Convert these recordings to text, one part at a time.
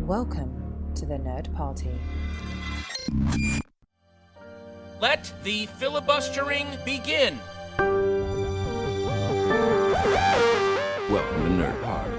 Welcome to the Nerd Party. Let the filibustering begin. Welcome to Nerd Party.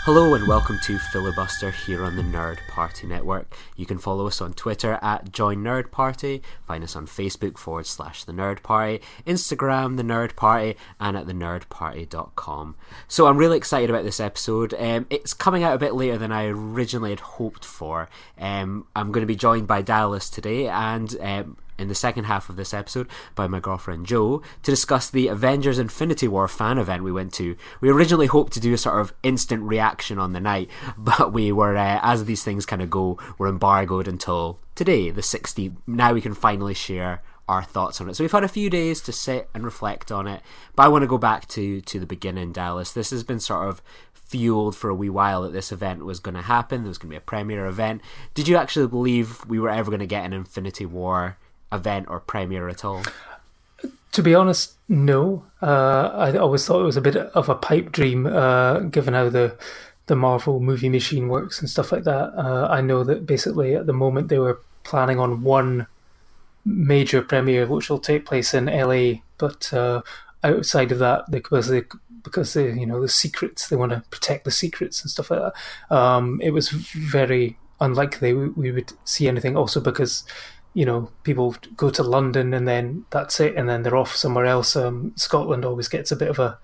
Hello and welcome to Filibuster here on the Nerd Party Network. You can follow us on Twitter at Join Nerd Party, find us on Facebook /The Nerd Party, Instagram The Nerd Party, and at thenerdparty.com. So I'm really excited about this episode. It's coming out a bit later than I originally had hoped for. I'm going to be joined by Dallas today and in the second half of this episode by my girlfriend Jo to discuss the Avengers Infinity War fan event we went to. We originally hoped to do a sort of instant reaction on the night, but we were, as these things kind of go, we're embargoed until today, the 16th. Now we can finally share our thoughts on it. So we've had a few days to sit and reflect on it, but I want to go back to the beginning, Dallas. This has been sort of fueled for a wee while that this event was going to happen. There was going to be a premiere event. Did you actually believe we were ever going to get an Infinity War event or premiere at all? To be honest, no. I always thought it was a bit of a pipe dream, given how the Marvel movie machine works and stuff like that. I know that basically at the moment they were planning on one major premiere which will take place in LA, but outside of that, because the secrets, they want to protect the secrets and stuff like that. It was very unlikely we would see anything. Also because people go to London and then that's it, and then they're off somewhere else. Scotland always gets a bit of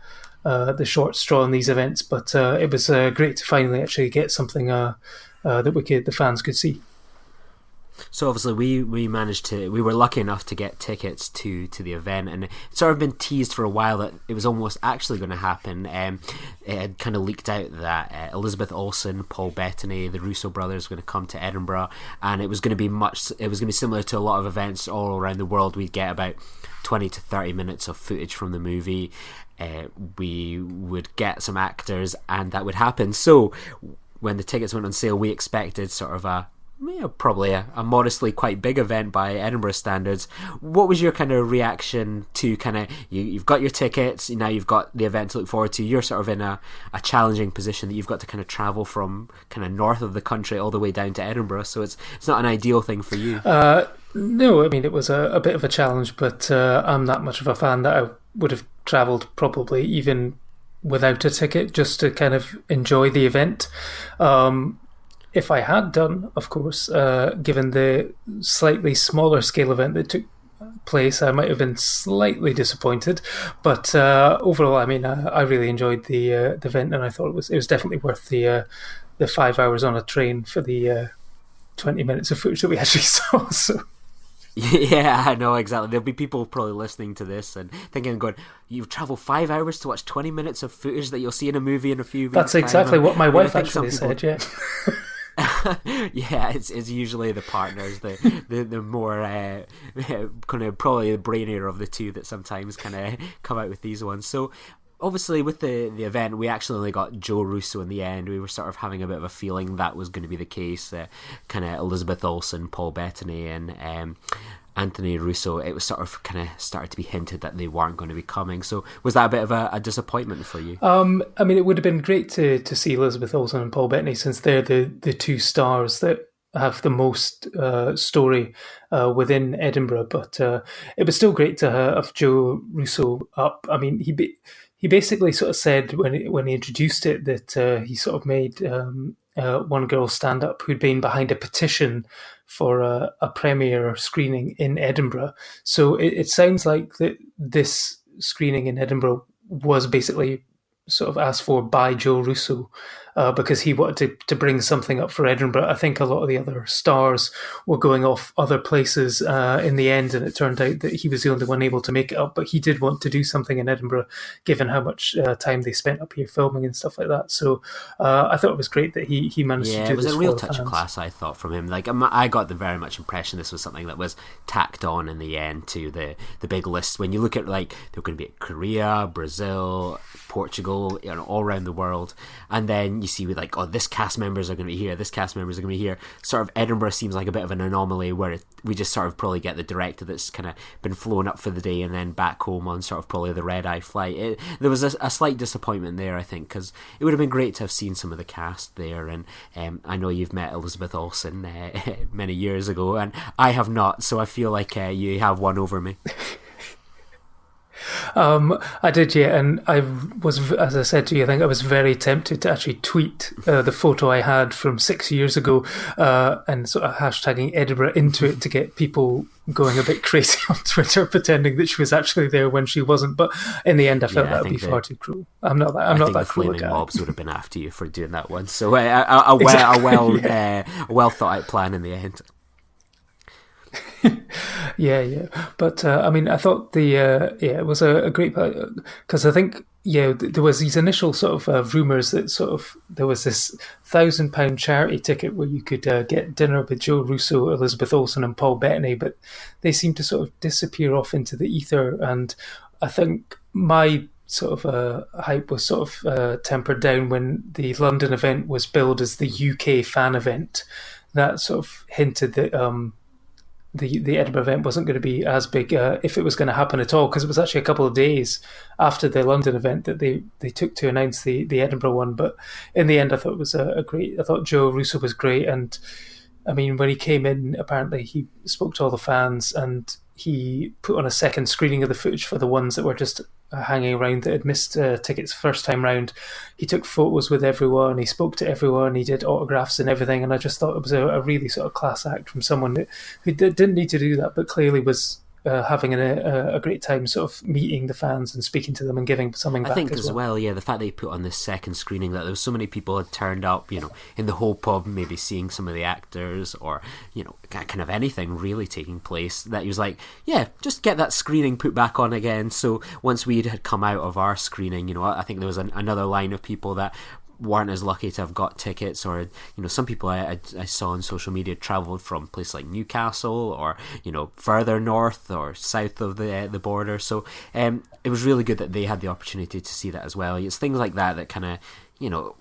the short straw in these events, but it was great to finally actually get something that the fans could see. So obviously we were lucky enough to get tickets to the event, and it's sort of been teased for a while that it was almost actually going to happen. It had kind of leaked out that Elizabeth Olsen, Paul Bettany, the Russo brothers were going to come to Edinburgh, and it was going to be similar to a lot of events all around the world. We'd get about 20 to 30 minutes of footage from the movie. We would get some actors, and that would happen. So when the tickets went on sale, we expected sort of probably a modestly quite big event by Edinburgh standards. What was your kind of reaction to you've got your tickets, now you've got the event to look forward to, you're sort of in a challenging position that you've got to kind of travel from kind of north of the country all the way down to Edinburgh, so it's not an ideal thing for you. No, I mean, it was a bit of a challenge, but I'm that much of a fan that I would have travelled probably even without a ticket just to kind of enjoy the event. If I had done, of course, given the slightly smaller scale event that took place, I might have been slightly disappointed. But overall, I mean, I really enjoyed the event, and I thought it was definitely worth the 5 hours on a train for the 20 minutes of footage that we actually saw. So. Yeah, I know, exactly. There'll be people probably listening to this and thinking, going, you've travelled 5 hours to watch 20 minutes of footage that you'll see in a movie in a few weeks. That's exactly what my wife actually said, yeah. Yeah, it's usually the partners, the more kind of probably the brainier of the two that sometimes kind of come out with these ones. So obviously with the event, we actually only got Joe Russo in the end. We were sort of having a bit of a feeling that was going to be the case. Kind of Elizabeth Olsen, Paul Bettany, and Anthony Russo, it was sort of kind of started to be hinted that they weren't going to be coming. So was that a bit of a disappointment for you? I mean, it would have been great to see Elizabeth Olsen and Paul Bettany, since they're the two stars that have the most story within Edinburgh. But it was still great to have Joe Russo up. I mean, he basically sort of said when he introduced it that he sort of made one girl stand up who'd been behind a petition for a premiere screening in Edinburgh. So it sounds like that this screening in Edinburgh was basically sort of asked for by Joe Russo because he wanted to bring something up for Edinburgh. I think a lot of the other stars were going off other places in the end, and it turned out that he was the only one able to make it up, but he did want to do something in Edinburgh given how much time they spent up here filming and stuff like that. So I thought it was great that he managed to do this. Yeah, it was a real touch fans. of class, I thought, from him. Like, I got the very much impression this was something that was tacked on in the end to the big list. When you look at, like, they're going to be at Korea, Brazil, Portugal, all around the world. And then you see with like, oh, this cast members are going to be here, this cast members are going to be here. Sort of Edinburgh seems like a bit of an anomaly where we just sort of probably get the director that's kind of been flown up for the day and then back home on sort of probably the red-eye flight. There was a slight disappointment there, I think, because it would have been great to have seen some of the cast there. And I know you've met Elizabeth Olsen many years ago, and I have not, so I feel like you have one over me. I did, yeah, and I was, as I said to you, I think I was very tempted to actually tweet the photo I had from 6 years ago and sort of hashtagging Edinburgh into it to get people going a bit crazy on Twitter, pretending that she was actually there when she wasn't. But in the end, I felt that would be far too cruel. I'm not that cruel. The flaming mobs would have been after you for doing that one. So a well thought out plan in the end. Yeah. But I mean, I thought it was a great, because I think there was these initial sort of rumours that sort of there was this £1,000 charity ticket where you could get dinner with Joe Russo, Elizabeth Olsen, and Paul Bettany, but they seemed to sort of disappear off into the ether. And I think my sort of hype was sort of tempered down when the London event was billed as the UK fan event. That sort of hinted that the Edinburgh event wasn't going to be as big if it was going to happen at all, because it was actually a couple of days after the London event that they took to announce the Edinburgh one. But in the end, I thought it was I thought Joe Russo was great. And I mean, when he came in, apparently he spoke to all the fans and he put on a second screening of the footage for the ones that were just hanging around that had missed tickets first time round. He took photos with everyone, he spoke to everyone, he did autographs and everything, and I just thought it was a really sort of class act from someone who didn't need to do that, but clearly was having a great time sort of meeting the fans and speaking to them and giving something back. I think as well, the fact that he put on this second screening, that there was so many people had turned up, in the hope of maybe seeing some of the actors or, kind of anything really taking place, that he was like, just get that screening put back on again. So once we had come out of our screening, I think there was another line of people that weren't as lucky to have got tickets, or some people I saw on social media travelled from places like Newcastle or further north or south of the border. So it was really good that they had the opportunity to see that as well. It's things like that kind of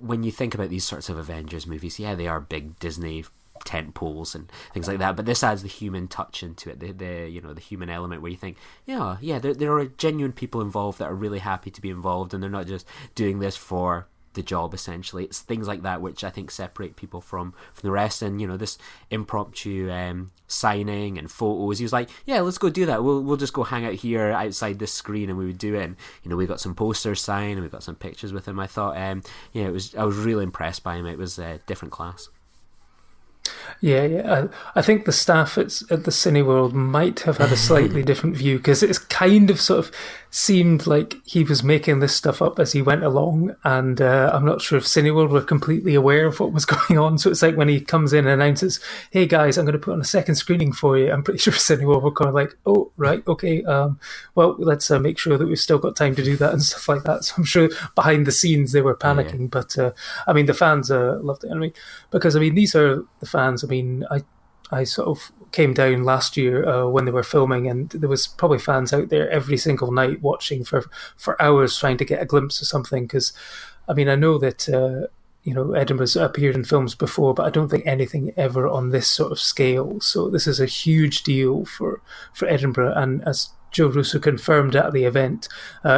when you think about these sorts of Avengers movies, they are big Disney tent poles and things like that, but this adds the human touch into it, the human element where you think there are genuine people involved that are really happy to be involved, and they're not just doing this for the job. Essentially, it's things like that which I think separate people from the rest. And this impromptu signing and photos, he was like, let's go do that, we'll just go hang out here outside this screen, and we would do it. And we got some posters signed and we got some pictures with him. I thought I was really impressed by him. It was a different class. I think the staff at the Cineworld might have had a slightly different view, because it's kind of sort of seemed like he was making this stuff up as he went along, and I'm not sure if Cineworld were completely aware of what was going on. So it's like when he comes in and announces, "Hey guys, I'm going to put on a second screening for you," I'm pretty sure Cineworld were kind of like, "Oh right, okay, well let's make sure that we've still got time to do that," and stuff like that. So I'm sure behind the scenes they were panicking. But I mean, the fans loved it. I mean, because these are the fans. I mean, I sort of came down last year when they were filming, and there was probably fans out there every single night watching for hours trying to get a glimpse of something. Because, I mean, I know that Edinburgh's appeared in films before, but I don't think anything ever on this sort of scale. So this is a huge deal for Edinburgh, and as Joe Russo confirmed at the event,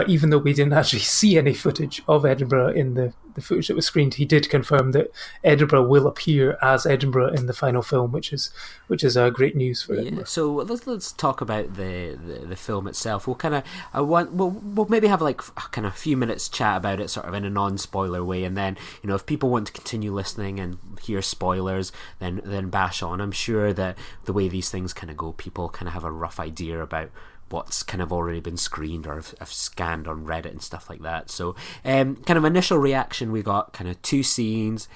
even though we didn't actually see any footage of Edinburgh in the footage that was screened, he did confirm that Edinburgh will appear as Edinburgh in the final film, which is great news for Edinburgh. So let's talk about the film itself. We'll kind of we'll maybe have like kind of a few minutes chat about it, sort of in a non-spoiler way, and then if people want to continue listening and hear spoilers, then bash on. I'm sure that the way these things kind of go, people kind of have a rough idea about what's kind of already been screened or have scanned on Reddit and stuff like that. So kind of initial reaction, we got kind of 2 scenes,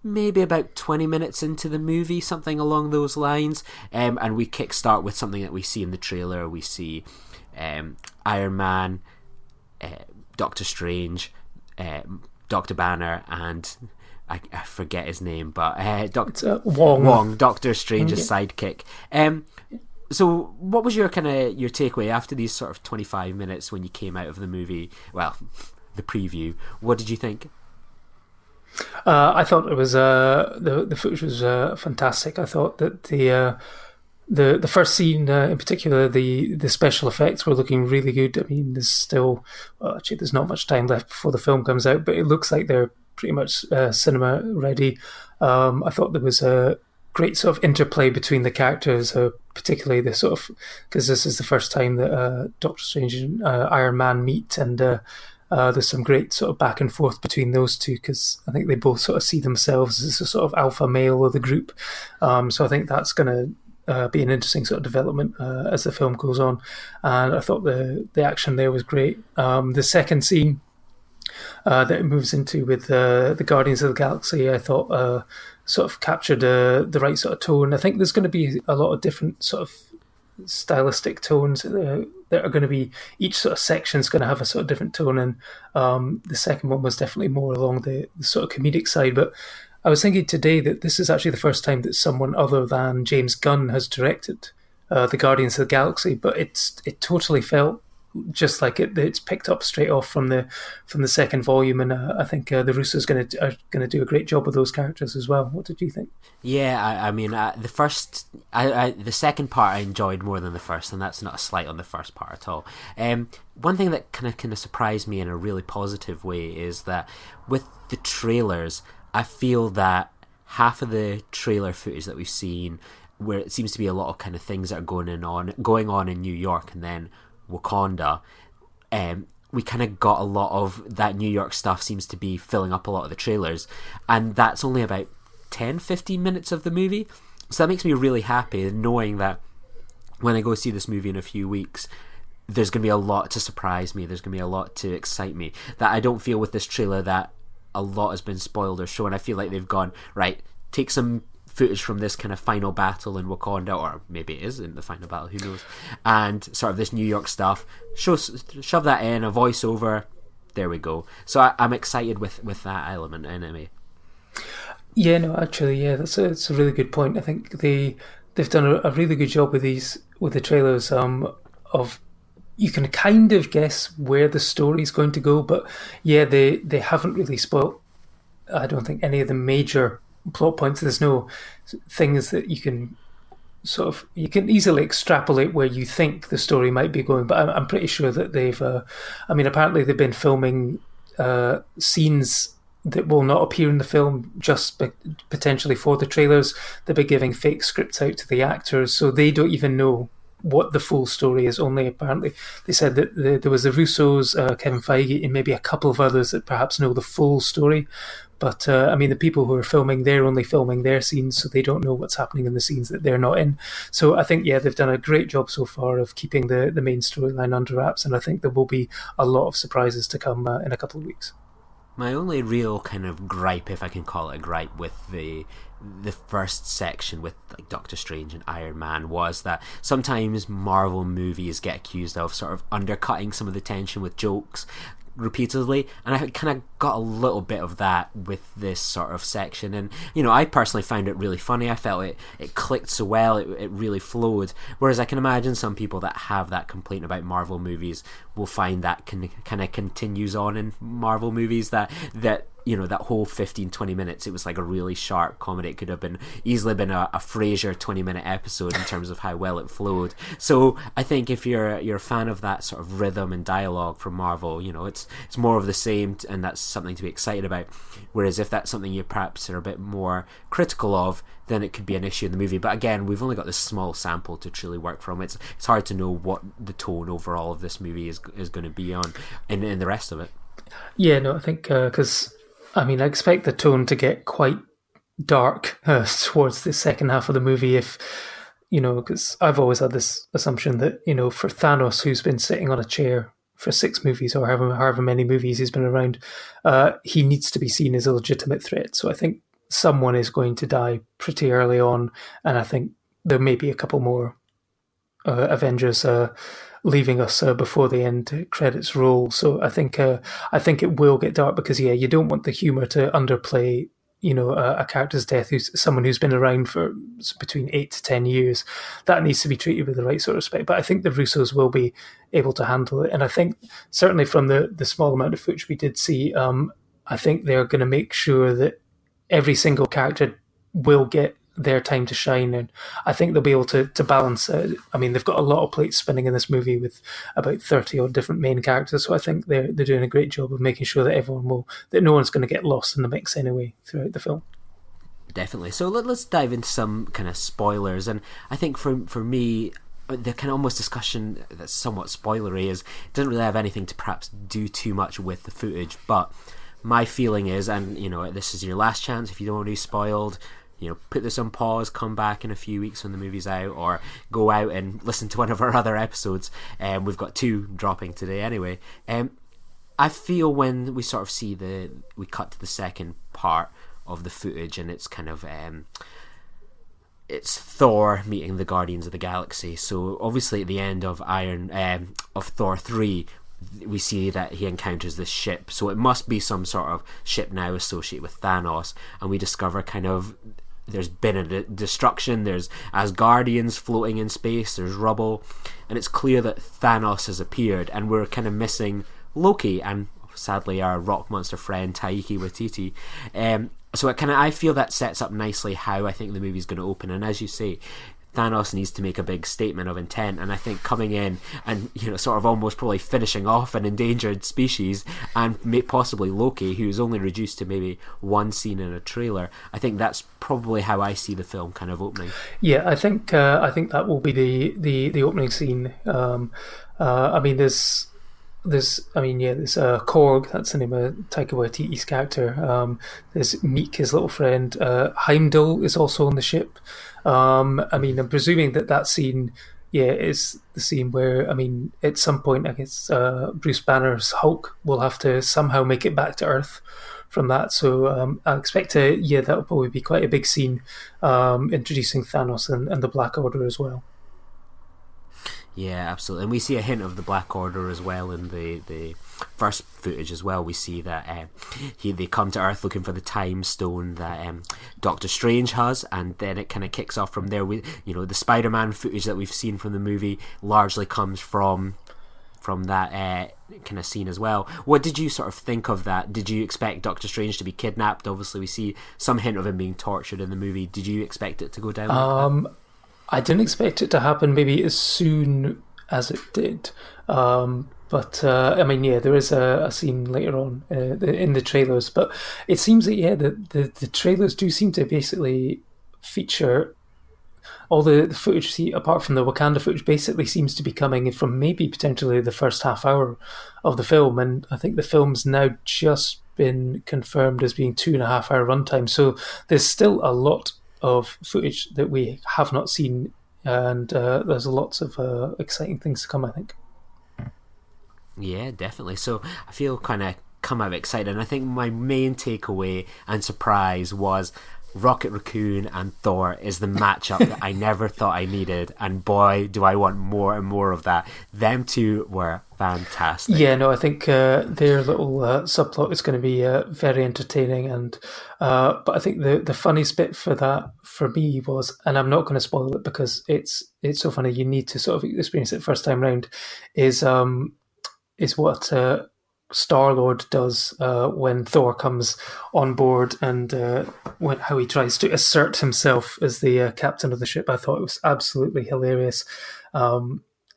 maybe about 20 minutes into the movie, something along those lines, and we kickstart with something that we see in the trailer. We see Iron Man, Doctor Strange, Dr. Banner, and I forget his name, but Wong, Doctor Strange's sidekick. So what was your takeaway after these sort of 25 minutes when you came out of the movie? Well, the preview. What did you think? I thought it was the footage was fantastic. I thought that the first scene in particular, the special effects were looking really good. I mean, there's not much time left before the film comes out, but it looks like they're pretty much cinema ready. I thought there was a great sort of interplay between the characters, particularly the sort of, because this is the first time that Doctor Strange and Iron Man meet, and there's some great sort of back and forth between those two, because I think they both sort of see themselves as a sort of alpha male of the group. So I think that's going to be an interesting sort of development as the film goes on. And I thought the action there was great. The second scene that it moves into with the Guardians of the Galaxy, I thought sort of captured the right sort of tone. I think there's going to be a lot of different sort of stylistic tones that are going to be, each sort of section is going to have a sort of different tone, and the second one was definitely more along the sort of comedic side. But I was thinking today that this is actually the first time that someone other than James Gunn has directed the Guardians of the Galaxy, but it totally felt just like it's picked up straight off from the second volume, and I think the Russos are going to do a great job with those characters as well. What did you think? Yeah, I mean, the second part I enjoyed more than the first, and that's not a slight on the first part at all. One thing that kind of surprised me in a really positive way is that with the trailers, I feel that half of the trailer footage that we've seen, where it seems to be a lot of kind of things that are going on in New York and then Wakanda, we kind of got a lot of that New York stuff seems to be filling up a lot of the trailers, and that's only about 10-15 minutes of the movie. So that makes me really happy knowing that when I go see this movie in a few weeks, there's going to be a lot to surprise me, there's going to be a lot to excite me, that I don't feel with this trailer that a lot has been spoiled or shown. I feel like they've gone, right, take some footage from this kind of final battle in Wakanda, or maybe it isn't the final battle, who knows, and sort of this New York stuff, shove that in, a voiceover, there we go. So I'm excited with that element anyway. Yeah, no, actually, yeah, that's a really good point. I think they've done a really good job with the trailers, of, you can kind of guess where the story's going to go, but yeah, they haven't really spoiled, I don't think, any of the major plot points. There's no things that you can easily extrapolate where you think the story might be going, but I'm pretty sure that they've apparently they've been filming scenes that will not appear in the film just potentially for the trailers. They've been giving fake scripts out to the actors, so they don't even know what the full story is. Only apparently they said that there was the Russos, Kevin Feige, and maybe a couple of others that perhaps know the full story. But the people who are filming, they're only filming their scenes, so they don't know what's happening in the scenes that they're not in. So I think, yeah, they've done a great job so far of keeping the main storyline under wraps, and I think there will be a lot of surprises to come in a couple of weeks. My only real kind of gripe, if I can call it a gripe, with the first section with like Doctor Strange and Iron Man was that sometimes Marvel movies get accused of sort of undercutting some of the tension with jokes repeatedly, and I kind of got a little bit of that with this sort of section, and I personally found it really funny. I felt it clicked so well, it really flowed, whereas I can imagine some people that have that complaint about Marvel movies will find that kind of continues on in Marvel movies, that that whole 15-20 minutes, it was like a really sharp comedy. It could have easily been a Frasier 20-minute episode in terms of how well it flowed. So I think if you're a fan of that sort of rhythm and dialogue from Marvel, it's more of the same, and that's something to be excited about. Whereas if that's something you perhaps are a bit more critical of, then it could be an issue in the movie. But again, we've only got this small sample to truly work from. It's hard to know what the tone overall of this movie is going to be on in the rest of it. Yeah, no, I think because I expect the tone to get quite dark towards the second half of the movie, if because I've always had this assumption that for Thanos, who's been sitting on a chair for 6 movies or however many movies he's been around, he needs to be seen as a legitimate threat. So I think someone is going to die pretty early on, and I think there may be a couple more Avengers leaving us before the end credits roll. So I think it will get dark, because you don't want the humor to underplay a character's death who's someone who's been around for between 8 to 10 years, that needs to be treated with the right sort of respect. But I think the Russos will be able to handle it. And I think certainly from the small amount of footage we did see, I think they're going to make sure that every single character will get their time to shine, and I think they'll be able to balance. I mean, they've got a lot of plates spinning in this movie with about 30 odd different main characters, so I think they're doing a great job of making sure that no one's going to get lost in the mix anyway throughout the film. Definitely. So let's dive into some kind of spoilers, and I think for me, the kind of almost discussion that's somewhat spoilery is it doesn't really have anything to perhaps do too much with the footage, but my feeling is, and this is your last chance if you don't want to be spoiled, put this on pause, come back in a few weeks when the movie's out, or go out and listen to one of our other episodes. We've got 2 dropping today anyway. I feel when we sort of see we cut to the second part of the footage, and it's kind of it's Thor meeting the Guardians of the Galaxy. So obviously at the end of Thor 3, we see that he encounters this ship, so it must be some sort of ship now associated with Thanos, and we discover kind of there's been a destruction, there's Asgardians floating in space, there's rubble, and it's clear that Thanos has appeared, and we're kind of missing Loki and sadly our rock monster friend Taika Waititi. So I feel that sets up nicely how I think the movie's going to open, and as you say, Thanos needs to make a big statement of intent, and I think coming in and sort of almost probably finishing off an endangered species, and possibly Loki, who's only reduced to maybe one scene in a trailer, I think that's probably how I see the film kind of opening. Yeah, I think that will be the opening scene. I mean, there's Korg, that's the name of Taika Waititi's character. There's Meek, his little friend. Heimdall is also on the ship. I'm presuming that scene, is the scene where, at some point, I guess Bruce Banner's Hulk will have to somehow make it back to Earth from that. So I expect that'll probably be quite a big scene, introducing Thanos and the Black Order as well. Yeah, absolutely. And we see a hint of the Black Order as well in the first footage as well. We see that they come to Earth looking for the Time Stone that Doctor Strange has, and then it kind of kicks off from there. The Spider-Man footage that we've seen from the movie largely comes from that kind of scene as well. What did you sort of think of that? Did you expect Doctor Strange to be kidnapped? Obviously, we see some hint of him being tortured in the movie. Did you expect it to go down like that? I didn't expect it to happen maybe as soon as it did. There is a scene later on in the trailers, but it seems that, the trailers do seem to basically feature all the footage, apart from the Wakanda footage, basically seems to be coming from maybe potentially the first half hour of the film, and I think the film's now just been confirmed as being 2.5 hour runtime, so there's still a lot of footage that we have not seen, and there's lots of exciting things to come, I think. Yeah, definitely. So I feel kind of come out excited, and I think my main takeaway and surprise was Rocket Raccoon and Thor is the matchup that I never thought I needed, and boy do I want more and more of that. Them two were fantastic. Yeah, no, I think their little subplot is going to be very entertaining, and but I think the funniest bit for that for me was, and I'm not going to spoil it because it's so funny, you need to sort of experience it first time round, is what Star-Lord does when Thor comes on board, and how he tries to assert himself as the captain of the ship. I thought it was absolutely hilarious.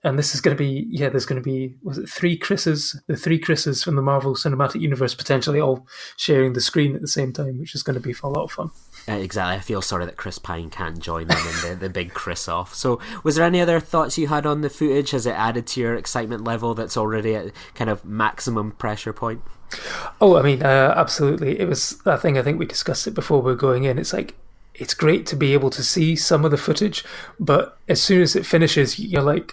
And this is going to be, there's going to be, was it 3 Chris's? The 3 Chris's from the Marvel Cinematic Universe potentially all sharing the screen at the same time, which is going to be a lot of fun. Exactly. I feel sorry that Chris Pine can't join them in the big Chris off. So was there any other thoughts you had on the footage? Has it added to your excitement level that's already at kind of maximum pressure point? Oh, I mean, absolutely. It was that thing, I think we discussed it before we were going in. It's like, it's great to be able to see some of the footage, but as soon as it finishes, you're like,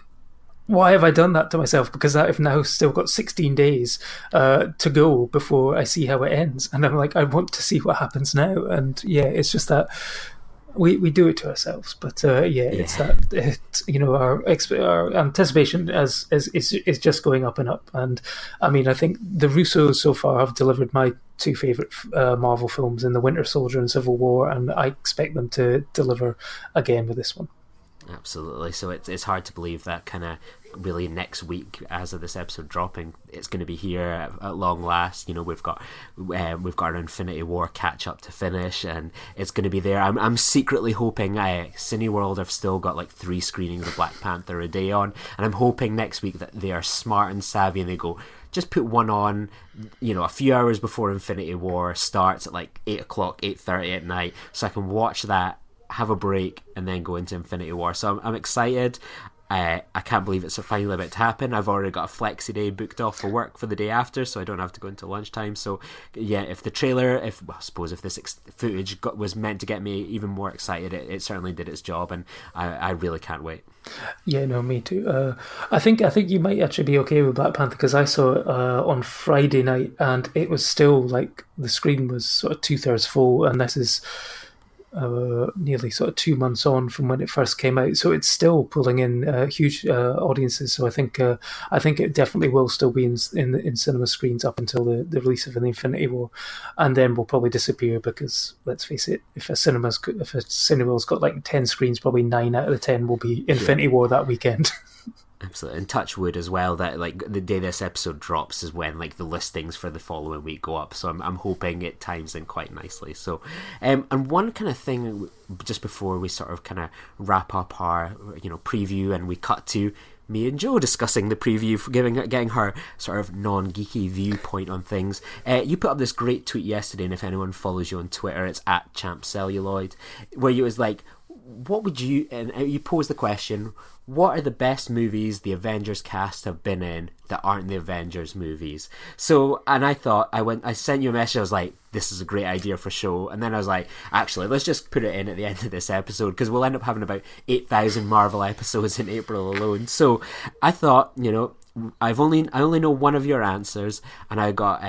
why have I done that to myself? Because I've now still got 16 days to go before I see how it ends. And I'm like, I want to see what happens now. And it's just that we do it to ourselves. But it's that, our anticipation is just going up and up. And I mean, I think the Russos so far have delivered my two favourite Marvel films in The Winter Soldier and Civil War, and I expect them to deliver again with this one. Absolutely. So it's hard to believe that kind of really next week, as of this episode dropping, it's going to be here at long last. We've got our Infinity War catch up to finish, and it's going to be there. I'm secretly hoping Cineworld have still got like 3 screenings of Black Panther a day on, and I'm hoping next week that they are smart and savvy and they go, just put one on, a few hours before Infinity War starts at like 8 o'clock, 8:30 at night, so I can watch that, have a break, and then go into Infinity War. So I'm excited. I can't believe it's finally about to happen. I've already got a flexi day booked off for work for the day after, so I don't have to go into lunchtime. So yeah, if the trailer, I suppose if this footage was meant to get me even more excited, it certainly did its job, and I really can't wait. Yeah, no, me too. I think you might actually be okay with Black Panther, because I saw it on Friday night, and it was still like the screen was sort of 2/3 full, and this is nearly sort of 2 months on from when it first came out, so it's still pulling in huge audiences. So I think it definitely will still be in cinema screens up until the release of the Infinity War, and then will probably disappear, because let's face it, if a Cineworld's got like 10 screens, probably 9 out of the 10 will be Infinity War that weekend. Absolutely, and touch wood as well that like the day this episode drops is when like the listings for the following week go up. So I'm hoping it times in quite nicely. So, and one kind of thing just before we sort of kind of wrap up our preview, and we cut to me and Joe discussing the preview, for getting her sort of non-geeky viewpoint on things. You put up this great tweet yesterday, and if anyone follows you on Twitter, it's @champcelluloid, where you was like, what would you, and you posed the question, what are the best movies the Avengers cast have been in that aren't the Avengers movies? So, and I thought, I sent you a message, I was like, this is a great idea for show, and then I was like, actually, let's just put it in at the end of this episode, because we'll end up having about 8,000 Marvel episodes in April alone. So I thought, I only know one of your answers, and I got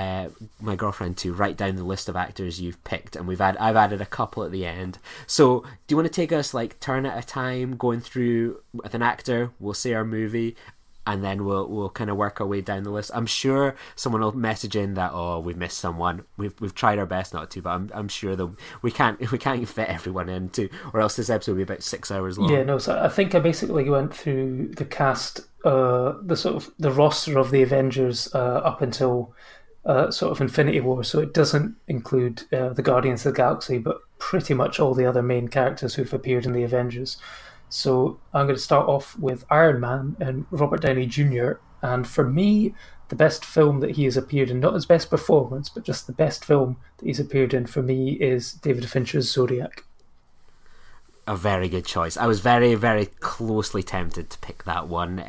my girlfriend to write down the list of actors you've picked, and I've added a couple at the end. So do you want to take us like turn at a time, going through with an actor? We'll say our movie, and then we'll kind of work our way down the list. I'm sure someone will message in that, we've missed someone. We've tried our best not to, but I'm sure that we can't fit everyone into, or else this episode will be about 6 hours long. Yeah, no. So I think I basically went through the cast, the roster of the Avengers up until sort of Infinity War. So it doesn't include the Guardians of the Galaxy, but pretty much all the other main characters who've appeared in the Avengers. So I'm going to start off with Iron Man and Robert Downey Jr. And for me, the best film that he has appeared in, not his best performance, but just the best film that he's appeared in for me, is David Fincher's Zodiac. A very good choice. I was very, very closely tempted to pick that one,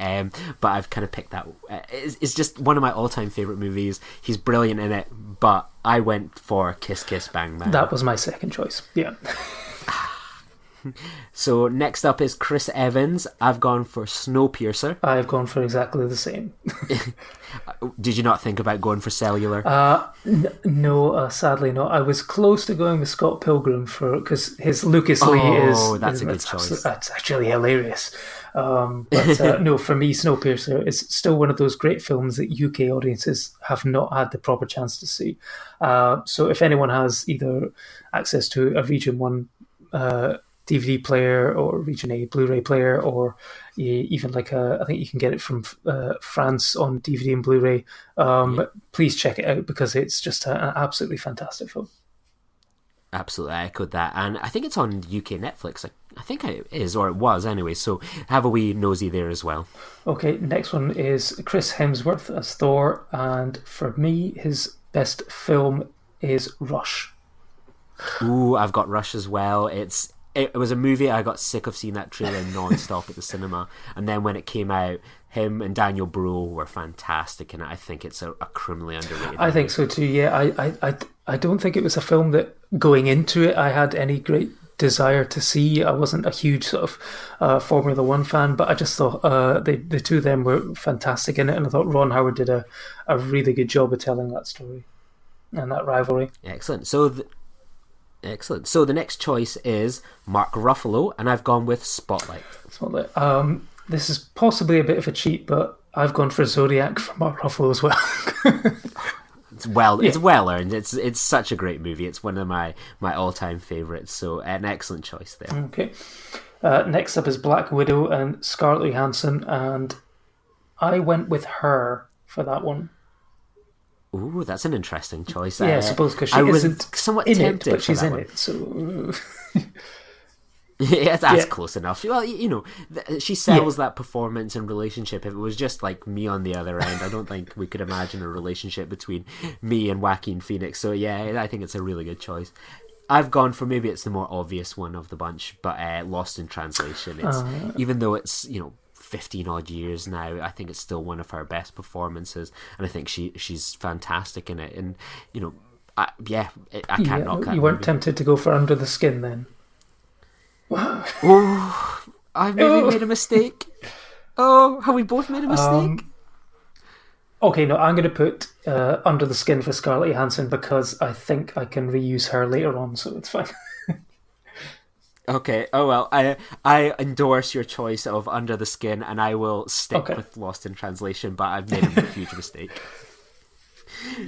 but I've kind of picked that. It's just one of my all-time favourite movies. He's brilliant in it, but I went for Kiss Kiss Bang Bang. That was my second choice, yeah. So next up is Chris Evans. I've gone for Snowpiercer. I've gone for exactly the same. Did you not think about going for Cellular? No, sadly not. I was close to going with Scott Pilgrim because his Lucas Lee is... Oh, that's a good choice. That's actually hilarious. But no, for me, Snowpiercer is still one of those great films that UK audiences have not had the proper chance to see. So if anyone has either access to a Region 1 DVD player or Region A Blu-ray player, or even like I think you can get it from France on DVD and Blu-ray. But please check it out, because it's just an absolutely fantastic film. Absolutely, I echoed that, and I think it's on UK Netflix. I think it is, or it was anyway. So have a wee nosy there as well. Okay, next one is Chris Hemsworth as Thor, and for me, his best film is Rush. Ooh, I've got Rush as well. It was a movie I got sick of seeing that trailer non-stop at the cinema, and then when it came out, him and Daniel Bruhl were fantastic, and I think it's a criminally underrated I think so too, yeah. I don't think it was a film that, going into it, I had any great desire to see. I wasn't a huge sort of Formula One fan, but I just thought the two of them were fantastic in it, and I thought Ron Howard did a really good job of telling that story and that rivalry. Excellent. Excellent. So the next choice is Mark Ruffalo, and I've gone with Spotlight. This is possibly a bit of a cheat, but I've gone for Zodiac for Mark Ruffalo as well. It's well earned. It's such a great movie. It's one of my all-time favourites. So an excellent choice there. Okay. Next up is Black Widow and Scarlett Johansson, and I went with her for that one. Ooh, that's an interesting choice. Yeah, I suppose because she isn't somewhat in tempted it, but she's in one. it. So yeah, that's close enough. Well, she sells that performance and relationship. If it was just like me on the other end, I don't think we could imagine a relationship between me and Joaquin Phoenix. So yeah, I think it's a really good choice. I've gone for, maybe it's the more obvious one of the bunch, but Lost in Translation. It's even though it's 15 odd years now, I think it's still one of her best performances, and I think she's fantastic in it. And I can't knock that. You weren't movie. tempted to go for Under the Skin then? Oh, I've maybe made a mistake. Oh, have we both made a mistake? Okay, no, I'm going to put Under the Skin for Scarlett Johansson because I think I can reuse her later on, so it's fine. Okay. Oh well, I endorse your choice of Under the Skin, and I will stick with Lost in Translation. But I've made a huge mistake.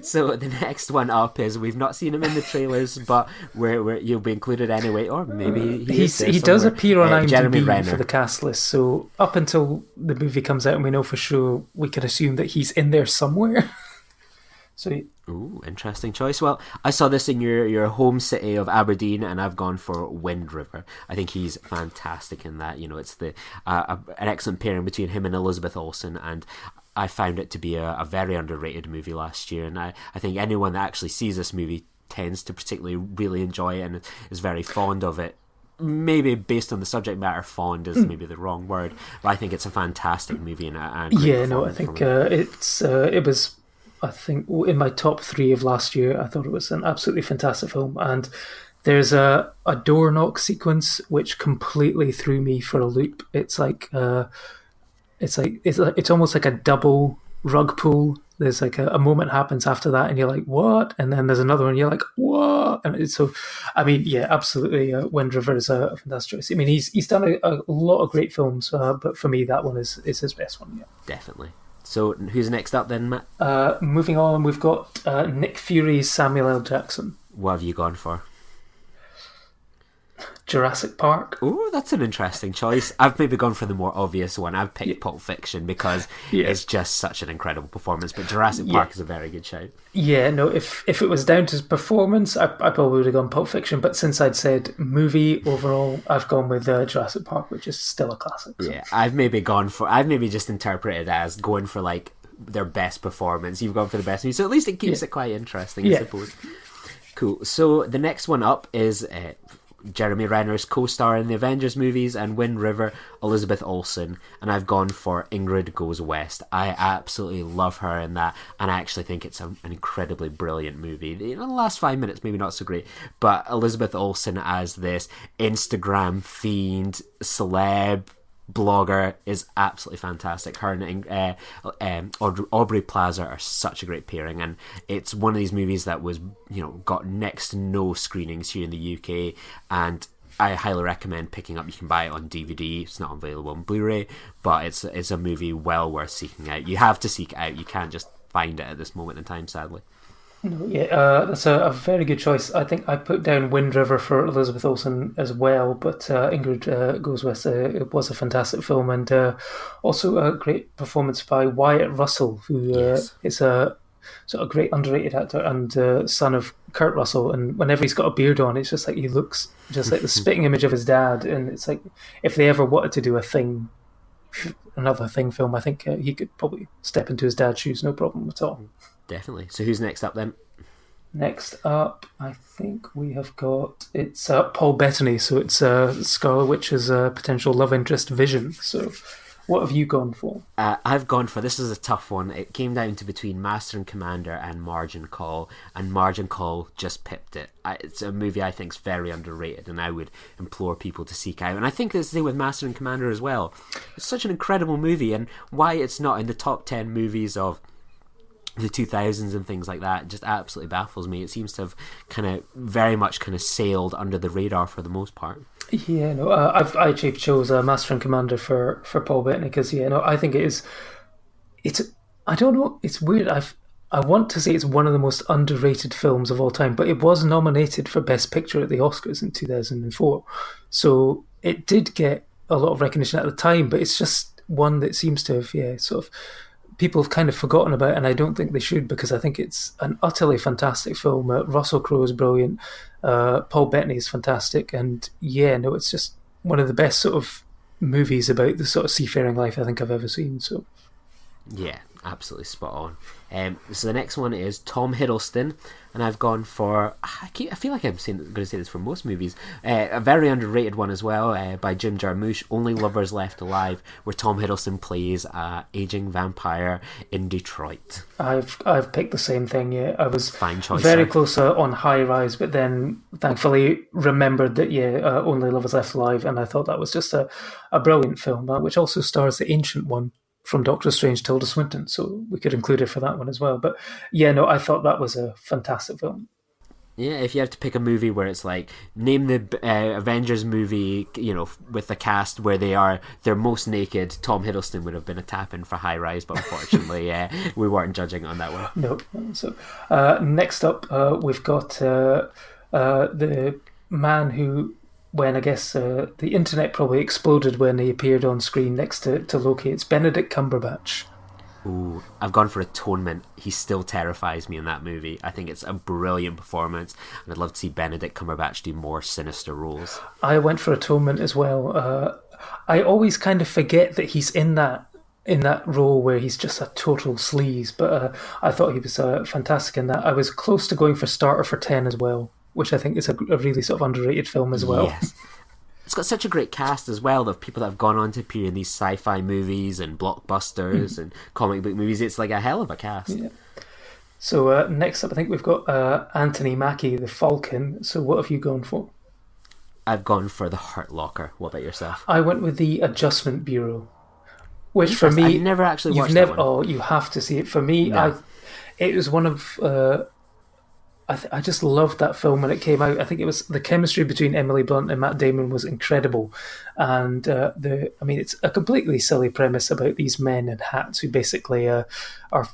So the next one up is, we've not seen him in the trailers, but where you'll be included anyway, or maybe he does appear on IMDb for the cast list. So up until the movie comes out and we know for sure, we can assume that he's in there somewhere. Ooh, interesting choice. Well, I saw this in your home city of Aberdeen, and I've gone for Wind River. I think he's fantastic in that. It's an excellent pairing between him and Elizabeth Olsen, and I found it to be a very underrated movie last year. And I think anyone that actually sees this movie tends to particularly really enjoy it and is very fond of it. Maybe based on the subject matter, fond is maybe the wrong word, but I think it's a fantastic movie and I think it was. I think in my top 3 of last year, I thought it was an absolutely fantastic film. And there's a door knock sequence which completely threw me for a loop. It's almost like a double rug pull. There's like a moment happens after that, and you're like, what? And then there's another one, you're like, what? And absolutely. Wind River is a fantastic choice. I mean, he's done a lot of great films, but for me, that one is his best one. Yeah, definitely. So who's next up then, Matt? Moving on, we've got Nick Fury's Samuel L. Jackson. What have you gone for? Jurassic Park. Oh, that's an interesting choice. I've maybe gone for the more obvious one. I've picked Pulp Fiction because it's just such an incredible performance, but Jurassic Park is a very good shout. Yeah, no, if it was down to performance, I probably would have gone Pulp Fiction, but since I'd said movie overall, I've gone with Jurassic Park, which is still a classic. So. Yeah, I've maybe just interpreted it as going for like their best performance. You've gone for the best movie, so at least it keeps it quite interesting, I suppose. Cool. So the next one up is Jeremy Renner's co-star in the Avengers movies and Wind River, Elizabeth Olsen, and I've gone for Ingrid Goes West. I absolutely love her in that, and I actually think it's an incredibly brilliant movie. The last 5 minutes maybe not so great, but Elizabeth Olsen as this Instagram fiend celeb blogger is absolutely fantastic. Her and Aubrey Plaza are such a great pairing, and it's one of these movies that was got next to no screenings here in the UK, and I highly recommend picking up. You can buy it on DVD. It's not available on Blu-ray, but it's a movie well worth seeking out. You have to seek it out. You can't just find it at this moment in time, sadly. No, that's a very good choice. I think I put down Wind River for Elizabeth Olsen as well, but Ingrid Goes West, it was a fantastic film, and also a great performance by Wyatt Russell, who is a sort of great underrated actor and son of Kurt Russell, and whenever he's got a beard on, it's just like he looks just like the spitting image of his dad, and it's like if they ever wanted to do another Thing film, I think he could probably step into his dad's shoes, no problem at all. Definitely. So who's next up then? Next up, I think we have got, it's Paul Bettany, so it's Scarlet Witch's potential love interest Vision. So what have you gone for? I've gone for, this is a tough one. It came down to between Master and Commander and Margin Call, and Margin Call just pipped it. It's a movie I think is very underrated, and I would implore people to seek out. And I think it's the same with Master and Commander as well. It's such an incredible movie, and why it's not in the top 10 movies of the 2000s and things like that just absolutely baffles me. It seems to have very much sailed under the radar for the most part. Yeah, no, I actually chose Master and Commander for Paul Bettany because I think it's I don't know, it's weird. I want to say it's one of the most underrated films of all time, but it was nominated for Best Picture at the Oscars in 2004. So it did get a lot of recognition at the time, but it's just one that seems to have, sort of, people have kind of forgotten about, and I don't think they should, because I think it's an utterly fantastic film. Russell Crowe is brilliant. Paul Bettany is fantastic. And it's just one of the best sort of movies about the sort of seafaring life I think I've ever seen. So Yeah, absolutely spot on. So the next one is Tom Hiddleston, and I've gone for, I feel like I'm going to say this for most movies, a very underrated one as well, by Jim Jarmusch, Only Lovers Left Alive, where Tom Hiddleston plays an aging vampire in Detroit. I've picked the same thing. Yeah, I was Fine choice, very sir. close on High Rise, but then thankfully remembered that Only Lovers Left Alive, and I thought that was just a brilliant film, which also stars the Ancient One from Doctor Strange, Tilda Swinton, so we could include her for that one as well. But I thought that was a fantastic film. Yeah, if you have to pick a movie where it's like, name the Avengers movie, with the cast where they're most naked, Tom Hiddleston would have been a tap-in for High Rise, but unfortunately, we weren't judging on that one. No. So next up, we've got the man who, when I guess the internet probably exploded when he appeared on screen next to Loki, it's Benedict Cumberbatch. Ooh, I've gone for Atonement. He still terrifies me in that movie. I think it's a brilliant performance, and I'd love to see Benedict Cumberbatch do more sinister roles. I went for Atonement as well. I always kind of forget that he's in that role where he's just a total sleaze, but I thought he was fantastic in that. I was close to going for Starter for 10 as well, which I think is a really sort of underrated film as well. Yes. It's got such a great cast as well of people that have gone on to appear in these sci-fi movies and blockbusters and comic book movies. It's like a hell of a cast. Yeah. So next up, I think we've got Anthony Mackie, the Falcon. So what have you gone for? I've gone for The Hurt Locker. What about yourself? I went with The Adjustment Bureau, which for me... I've never actually watched that one. Oh, you have to see it. For me, No. It was one of... I just loved that film when it came out. I think it was the chemistry between Emily Blunt and Matt Damon was incredible, and it's a completely silly premise about these men in hats who basically are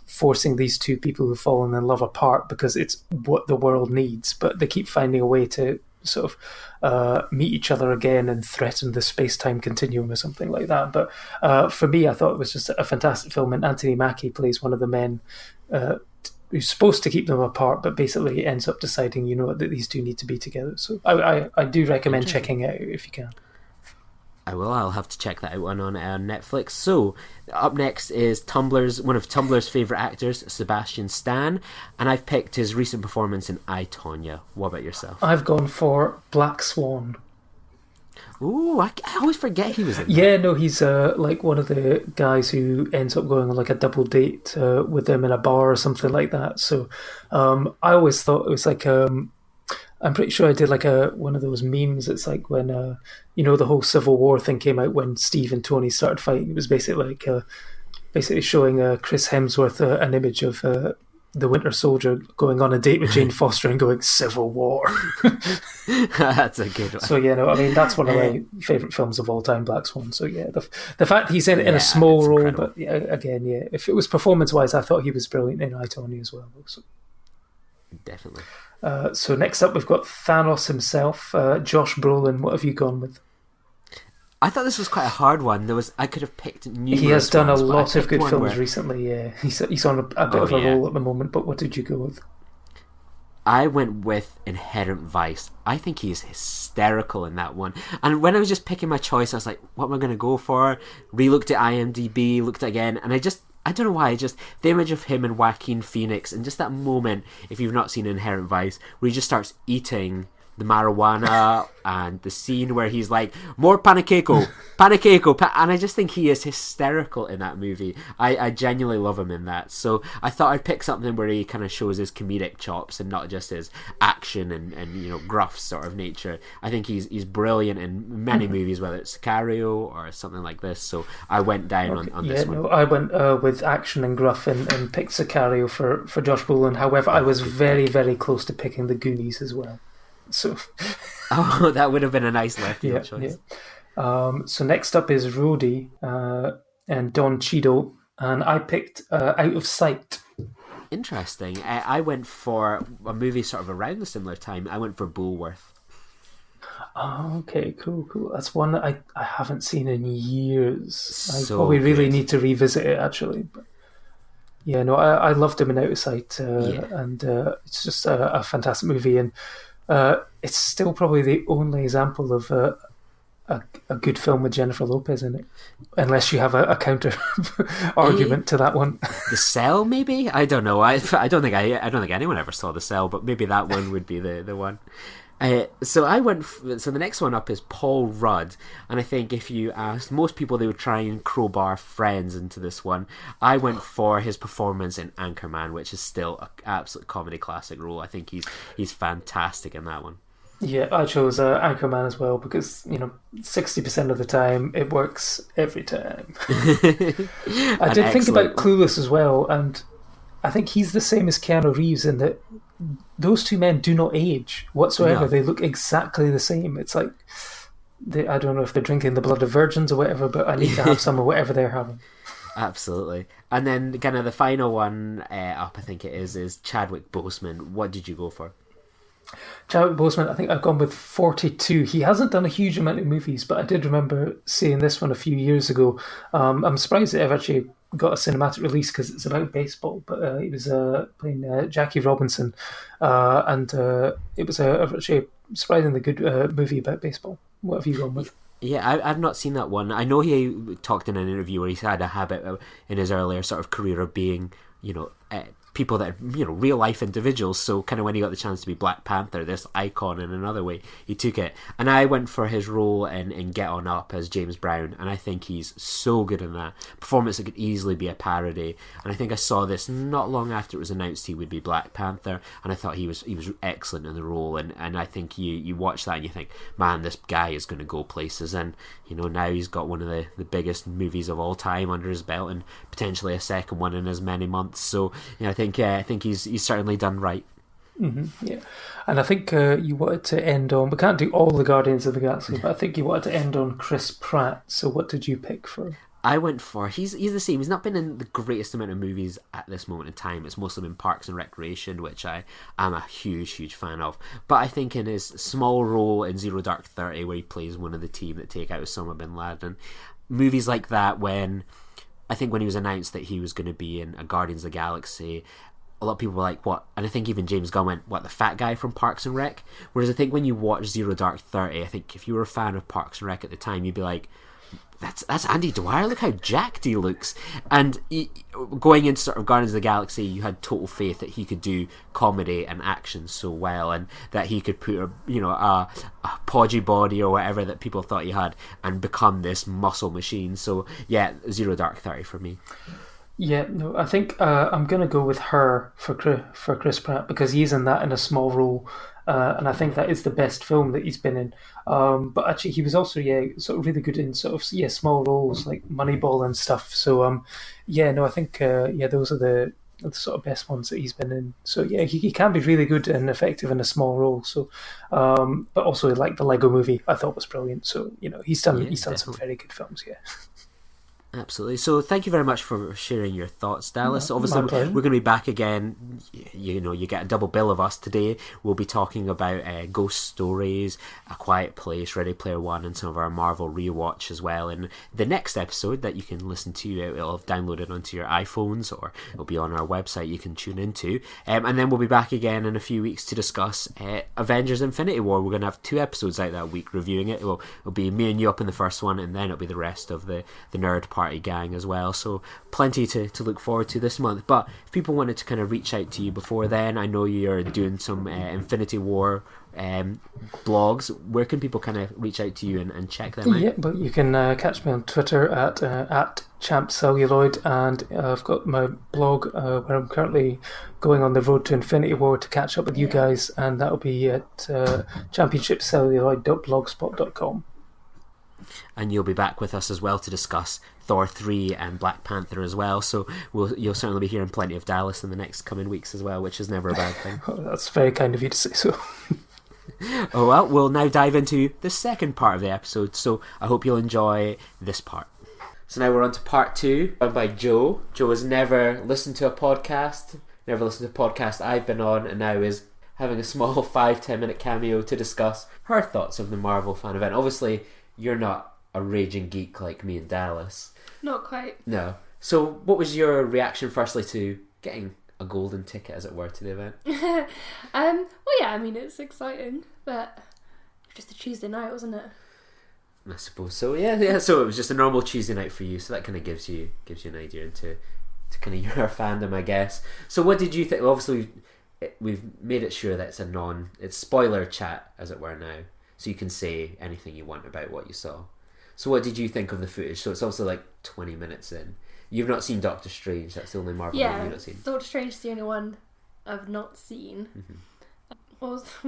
forcing these two people who've fallen in love apart because it's what the world needs, but they keep finding a way to sort of meet each other again and threaten the space-time continuum or something like that. But for me, I thought it was just a fantastic film, and Anthony Mackie plays one of the men who's supposed to keep them apart, but basically ends up deciding, that these two need to be together. So I do recommend checking it out if you can. I will. I'll have to check that out on Netflix. So up next is one of Tumblr's favourite actors, Sebastian Stan, and I've picked his recent performance in I, Tonya. What about yourself? I've gone for Black Swan. Ooh, I always forget he was in that. Yeah, no, he's like one of the guys who ends up going on like a double date with them in a bar or something like that. So I always thought it was like I'm pretty sure I did like one of those memes. It's like when the whole Civil War thing came out when Steve and Tony started fighting. It was basically like showing Chris Hemsworth an image of the Winter Soldier going on a date with Jane Foster and going Civil War. That's a good one. So that's one of my favourite films of all time, Black Swan. So the fact he's in a small role, incredible. But if it was performance wise, I thought he was brilliant in I, Tonya as well. So. Definitely. So next up, we've got Thanos himself, Josh Brolin. What have you gone with? I thought this was quite a hard one. I could have picked numerous. He has done ones, a lot of good films where... recently. Yeah, he's on a bit of a roll at the moment. But what did you go with? I went with Inherent Vice. I think he's hysterical in that one. And when I was just picking my choice, I was like, what am I going to go for? Re-looked at IMDb, looked again, and I don't know why, the image of him and Joaquin Phoenix, and just that moment, if you've not seen Inherent Vice, where he just starts eating the marijuana and the scene where he's like, more panicako, and I just think he is hysterical in that movie. I genuinely love him in that. So I thought I'd pick something where he kind of shows his comedic chops and not just his action and gruff sort of nature. I think he's brilliant in many movies, whether it's Sicario or something like this. So I went down on this one. I went with action and gruff and picked Sicario for Josh Brolin. However, I was very, very close to picking The Goonies as well. So, that would have been a nice left field choice. Yeah. So next up is Rhodey and Don Cheadle, and I picked Out of Sight. Interesting. I went for a movie sort of around the similar time. I went for Bulworth. Oh, okay, cool. That's one that I haven't seen in years. I So probably really good. need to revisit it, actually. But yeah, no, I loved him in Out of Sight, and it's just a fantastic movie, and it's still probably the only example of a good film with Jennifer Lopez in it, unless you have a counter argument to that one. The Cell, maybe? I don't know. I don't think anyone ever saw The Cell, but maybe that one would be the one. So the next one up is Paul Rudd, and I think if you asked most people, they would try and crowbar Friends into this one. I went for his performance in Anchorman, which is still an absolute comedy classic role. I think he's fantastic in that one. Yeah, I chose Anchorman as well because 60% of the time it works every time. I did think about Clueless as well, and I think he's the same as Keanu Reeves in that those two men do not age whatsoever. No. They look exactly the same. It's like I don't know if they're drinking the blood of virgins or whatever, but I need to have some of whatever they're having. Absolutely. And then kind of the final one up, I think it is Chadwick Boseman. What did you go for? Chadwick Boseman, I think I've gone with 42. He hasn't done a huge amount of movies, but I did remember seeing this one a few years ago. I'm surprised that I've actually got a cinematic release because it's about baseball, but he was playing Jackie Robinson, and it was actually a surprisingly good movie about baseball. What have you gone with? Yeah, I've not seen that one. I know he talked in an interview where he's had a habit in his earlier sort of career of being, people that are, real life individuals. So kind of when he got the chance to be Black Panther, this icon in another way, he took it. And I went for his role in Get On Up as James Brown, and I think he's so good in that performance. It could easily be a parody. And I think I saw this not long after it was announced he would be Black Panther, and I thought he was excellent in the role. And I think you watch that and you think, man, this guy is going to go places. And now he's got one of the biggest movies of all time under his belt, and potentially a second one in as many months. So I think he's certainly done right. Mm-hmm, yeah, and I think you wanted to end on. We can't do all the Guardians of the Galaxy, but I think you wanted to end on Chris Pratt. So what did you pick for him? I went for he's the same. He's not been in the greatest amount of movies at this moment in time. It's mostly been Parks and Recreation, which I am a huge fan of. But I think in his small role in Zero Dark 30, where he plays one of the team that take out Osama bin Laden, movies like that, when he was announced that he was going to be in a Guardians of the Galaxy, a lot of people were like, what? And I think even James Gunn went, what, the fat guy from Parks and Rec? Whereas I think when you watch Zero Dark 30, I think if you were a fan of Parks and Rec at the time, you'd be like, that's Andy Dwyer, look how jacked he looks. And going into sort of Guardians of the Galaxy, you had total faith that he could do comedy and action so well, and that he could put a podgy body or whatever that people thought he had and become this muscle machine. So yeah, Zero Dark 30 for me. Yeah, no, I think I'm going to go with Her for Chris Pratt because he's in that in a small role, and I think that is the best film that he's been in. But actually, he was also sort of really good in sort of small roles like Moneyball and stuff. So I think those are the sort of best ones that he's been in. So yeah, he can be really good and effective in a small role. So, but also like the Lego Movie, I thought was brilliant. So he's done some very good films. Yeah. Absolutely. So thank you very much for sharing your thoughts, Dallas. No, obviously, we're going to be back again. You get a double bill of us today. We'll be talking about Ghost Stories, A Quiet Place, Ready Player One, and some of our Marvel rewatch as well. And the next episode that you can listen to, it'll have downloaded onto your iPhones, or it'll be on our website you can tune into. And then we'll be back again in a few weeks to discuss Avengers Infinity War. We're going to have 2 episodes out that week reviewing it. It'll be me and you up in the first one, and then it'll be the rest of the Nerd Party gang as well. So plenty to look forward to this month. But if people wanted to kind of reach out to you before then, I know you're doing some Infinity War blogs. Where can people kind of reach out to you and check them out? Yeah, but you can catch me on Twitter at champcelluloid, and I've got my blog where I'm currently going on the road to Infinity War to catch up with you guys, and that'll be at championshipcelluloid.blogspot.com. And you'll be back with us as well to discuss Thor 3 and Black Panther as well, so you'll certainly be hearing plenty of Dallas in the next coming weeks as well, which is never a bad thing. Oh, that's very kind of you to say so. Oh well, we'll now dive into the second part of the episode, so I hope you'll enjoy this part. So now we're on to part 2, run by Joe. Joe has never listened to a podcast, never listened to a podcast I've been on, and now is having a small 5-10 minute cameo to discuss her thoughts of the Marvel fan event. Obviously, you're not a raging geek like me and Dallas. Not quite. No. So, what was your reaction, firstly, to getting a golden ticket, as it were, to the event? Well, yeah, I mean, it's exciting, but just a Tuesday night, wasn't it? I suppose so. Yeah. So it was just a normal Tuesday night for you. So that kind of gives you an idea into kind of your fandom, I guess. So what did you think? Well, obviously, we've made it sure that it's spoiler chat, as it were, now, so you can say anything you want about what you saw. So what did you think of the footage? So it's also like 20 minutes in. You've not seen Doctor Strange. That's the only Marvel movie you've not seen. Doctor Strange is the only one I've not seen. Mm-hmm.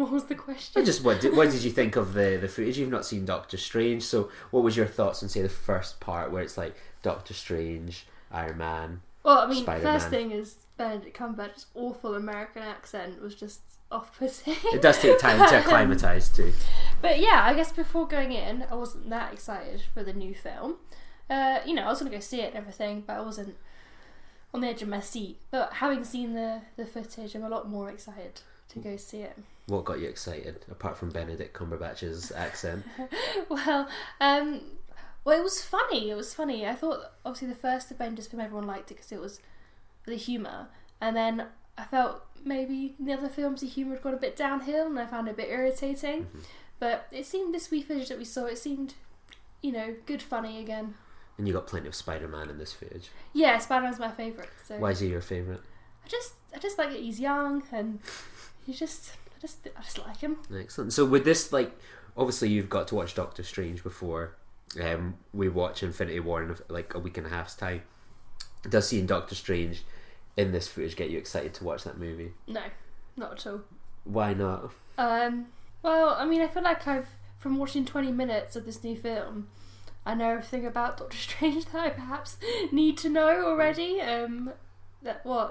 What was the question? Just what did you think of the footage? You've not seen Doctor Strange, so what was your thoughts on, say, the first part where it's like Doctor Strange, Iron Man, well, I mean, Spider-Man. First thing is Benedict Cumberbatch's awful American accent was just off-putting. It does take time to acclimatise to. But yeah, I guess before going in, I wasn't that excited for the new film. I was going to go see it and everything, but I wasn't on the edge of my seat. But having seen the footage, I'm a lot more excited to go see it. What got you excited, apart from Benedict Cumberbatch's accent? Well, it was funny. I thought, obviously, the first Avengers film, everyone liked it because it was the humour. And then I felt maybe in the other films the humour had gone a bit downhill and I found it a bit irritating. Mm-hmm. But it seemed, this wee footage that we saw, it seemed, good funny again. And you got plenty of Spider-Man in this footage. Yeah, Spider-Man's my favourite. So why is he your favourite? I just like that he's young and I just like him. Excellent. So with this, obviously you've got to watch Doctor Strange before we watch Infinity War in a week and a half's time. Does seeing Doctor Strange in this footage get you excited to watch that movie? No, not at all. Why not? Well, I mean, I feel like from watching 20 minutes of this new film, I know everything about Doctor Strange that I perhaps need to know already.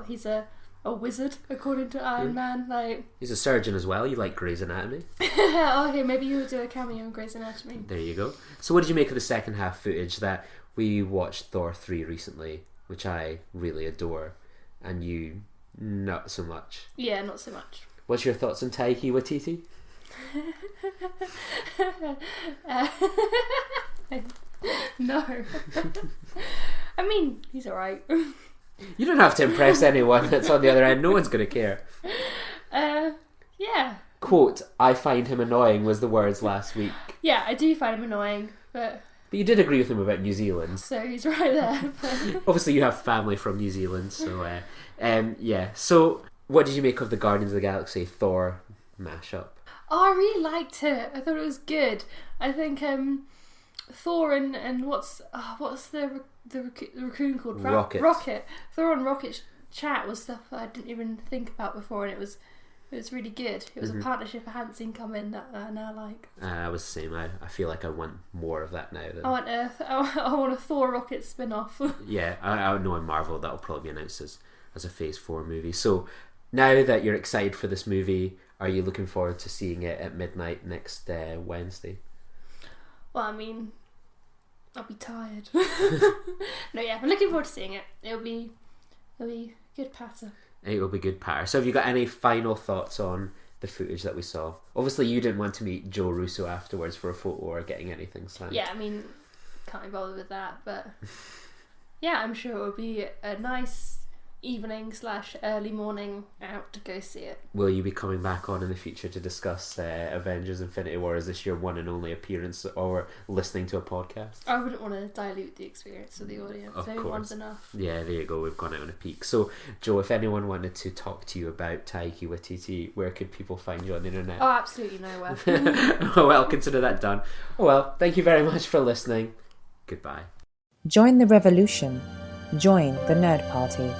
He's a wizard, according to Iron Man. He's a surgeon as well. You like Grey's Anatomy? Okay, maybe you'll do a cameo in Grey's Anatomy. There you go. So what did you make of the second half footage that we watched Thor 3 recently, which I really adore, and you not so much? Yeah, not so much. What's your thoughts on Taika Waititi? No. I mean, he's alright. You don't have to impress anyone that's on the other end. No one's going to care. Yeah. Quote, I find him annoying was the words last week. Yeah, I do find him annoying, but you did agree with him about New Zealand. So he's right there. Obviously you have family from New Zealand, so yeah. So what did you make of the Guardians of the Galaxy Thor mashup? Oh, I really liked it. I thought it was good. I think Thor and what's the raccoon called? Rocket. Thor and Rocket's chat was stuff that I didn't even think about before, and it was really good. It was a partnership I hadn't seen come in that I now like. I was the same. I feel like I want more of that now. I want a Thor Rocket spin-off. Yeah, I know in Marvel that'll probably be announced as a Phase 4 movie. So now that you're excited for this movie, are you looking forward to seeing it at midnight next Wednesday? Well, I mean, I'll be tired. No, yeah, I'm looking forward to seeing it. It'll be good patter. It will be good patter. So have you got any final thoughts on the footage that we saw? Obviously you didn't want to meet Joe Russo afterwards for a photo or getting anything signed. Yeah, I mean, can't be bothered with that, but yeah, I'm sure it will be a nice evening / early morning out to go see it. Will you be coming back on in the future to discuss Avengers Infinity War? Is this your one and only appearance or listening to a podcast? I wouldn't want to dilute the experience of the audience. Of course. One's enough. Yeah, there you go. We've gone out on a peak. So Joe, if anyone wanted to talk to you about Taika Waititi, where could people find you on the internet? Oh, absolutely nowhere. Well, consider that done. Well, thank you very much for listening. Goodbye. Join the revolution. Join the Nerd Party.